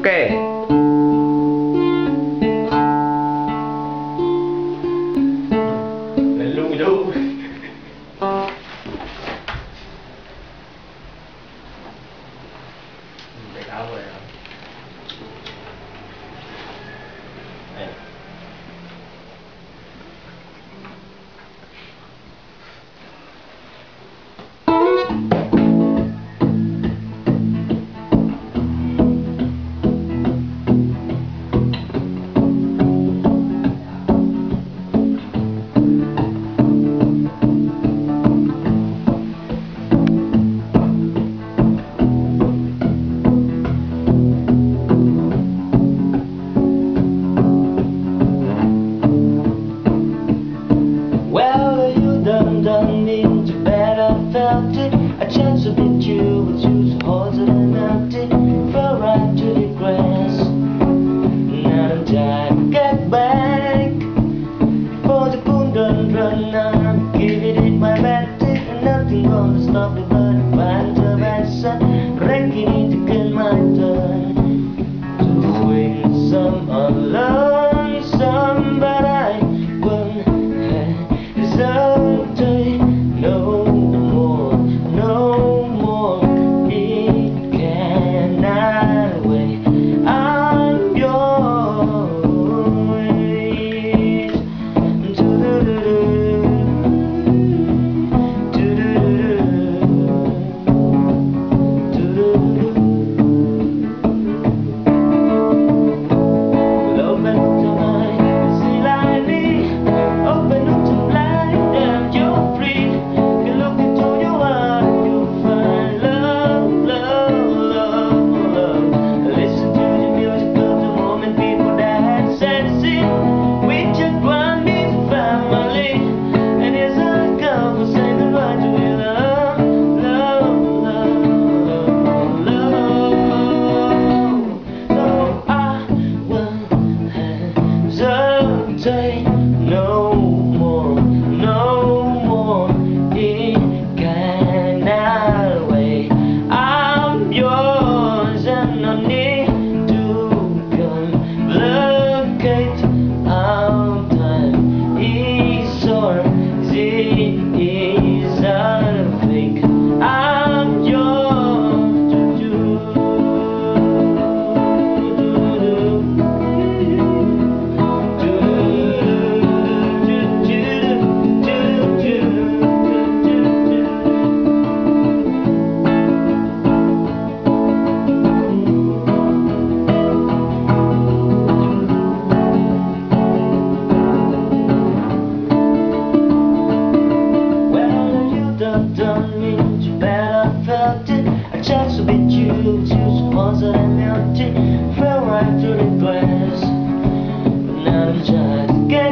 Lên luôn vô. Để áo rồi. Đây. Done me into bed, I felt it. A chance to meet you, but you so hard and empty. Fell right to the grass. Now I'm tired to get back. For the pool done run, I'm giving it my best. And nothing gonna stop me but a find the answer. Breaking it to get my turn. To win some or learn some, but I won't hesitate no more, no more. It cannot wait. I'm yours. No more, no more. It cannot wait. I'm yours, and no need to complicate our time. It's or it is a fake. I'm yours. Done me too bad, I felt it. A chance to beat you, two was and empty. Fell right through the glass. But now I'm trying to get